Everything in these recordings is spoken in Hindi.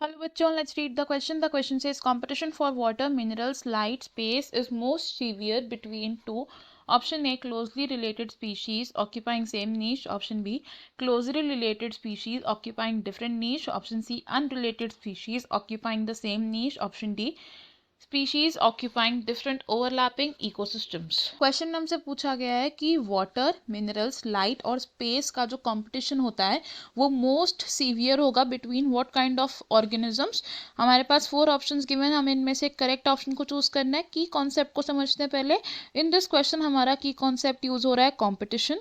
Hello bachon, let's read the question. The question says competition for water, minerals, light, space is most severe between two. Option A, closely related species occupying same niche. Option B, closely related species occupying different niche. Option C, unrelated species occupying the same niche. Option D, species occupying different overlapping ecosystems. Question हमसे पूछा गया है कि वाटर, मिनरल्स, लाइट और स्पेस का जो कंपटीशन होता है वो मोस्ट सीवियर होगा between what kind of organisms. हमारे पास 4 ऑप्शंस गिवन, हमें इनमें से करेक्ट ऑप्शन को चूज करना है। की कॉन्सेप्ट को समझते हैं पहले। इन दिस क्वेश्चन हमारा की कॉन्सेप्ट यूज हो रहा है कॉम्पिटिशन।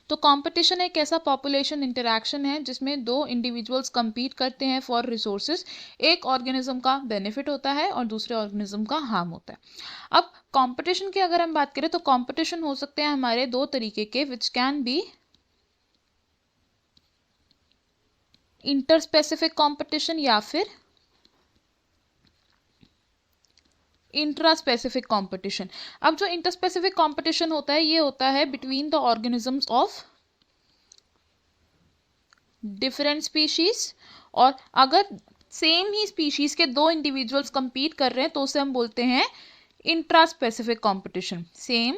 तो कंपटीशन एक ऐसा पॉपुलेशन इंटरैक्शन है जिसमें दो इंडिविजुअल्स compete करते हैं फॉर रिसोर्सेज। एक ऑर्गेनिज्म का बेनिफिट होता है और दूसरे ऑर्गेनिज्म का हार्म होता है। अब कंपटीशन की अगर हम बात करें तो कंपटीशन हो सकते हैं हमारे दो तरीके के, which can be interspecific competition या फिर इंट्रा स्पेसिफिक कंपटीशन। अब जो इंटरस्पेसिफिक कंपटीशन होता है ये होता है between the organisms of different species, और अगर सेम ही स्पीशीज के दो इंडिविजुअल्स compete कर रहे हैं तो उसे हम बोलते हैं intra specific competition. Same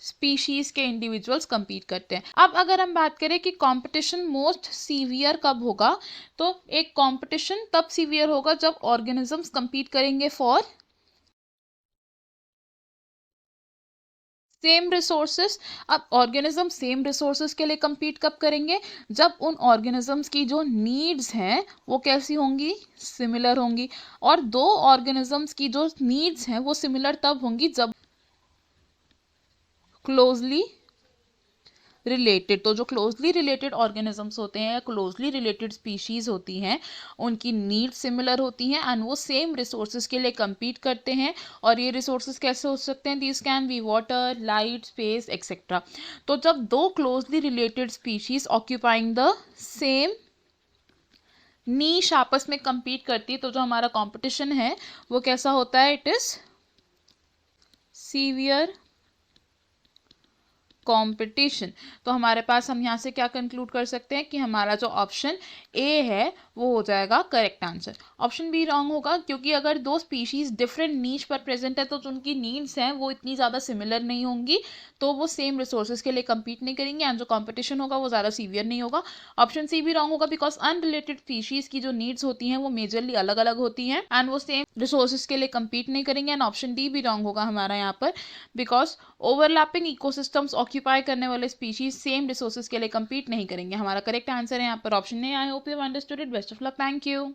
species के इंडिविजुअल्स compete करते हैं। अब अगर हम बात करें कि कंपटीशन मोस्ट सीवियर कब होगा, तो एक कंपटीशन तब सीवियर होगा जब ऑर्गेनिजम्स compete करेंगे फॉर सेम रिसोर्सेज। अब ऑर्गेनिज्म सेम रिसोर्सेज के लिए compete कब करेंगे, जब उन ऑर्गेनिजम्स की जो नीड्स हैं वो कैसी होंगी, सिमिलर होंगी। और दो ऑर्गेनिजम्स की जो नीड्स हैं वो सिमिलर तब होंगी जब क्लोजली रिलेटेड। तो जो क्लोजली रिलेटेड ऑर्गेनिजम्स होते हैं, क्लोजली रिलेटेड स्पीशीज होती हैं, उनकी नीड सिमिलर होती हैं एंड वो सेम रिसोर्सेज के लिए compete करते हैं। और ये रिसोर्सेज कैसे हो सकते हैं, this can be water, light, space etcetera. तो जब दो closely related species occupying the same niche आपस में compete करती है तो जो हमारा कॉम्पिटिशन है वो कैसा होता है, इट इज सीवियर कंपटीशन। तो हमारे पास हम यहाँ से क्या कंक्लूड कर सकते हैं कि हमारा जो ऑप्शन ए है वो हो जाएगा correct answer. Option be wrong होगा, क्योंकि अगर दो स्पीशीज डिफरेंट नीच पर प्रेजेंट है तो जो उनकी नीड्स हैं वो इतनी ज़्यादा सिमिलर नहीं होंगी, तो वो सेम रिसोर्सेज के लिए compete नहीं करेंगे एंड जो कॉम्पिटिशन होगा वो ज़्यादा सीवियर नहीं होगा। ऑप्शन सी भी रॉन्ग होगा, बिकॉज अनरिलेटेड स्पीशीज की जो नीड्स होती हैं वो मेजरली अलग अलग होती हैं एंड वो सेम रिसोर्सेज के लिए compete नहीं करेंगे। एंड ऑप्शन डी भी रॉन्ग होगा हमारा यहाँ पर, बिकॉज ओवरलैपिंग इकोसिस्टम्स ऑक्यूपाई करने वाले स्पीशीज सेम रिसोर्सेज के लिए compete नहीं करेंगे। हमारा करेक्ट आंसर है यहाँ पर option A. I hope you understood it. Best of luck, thank you.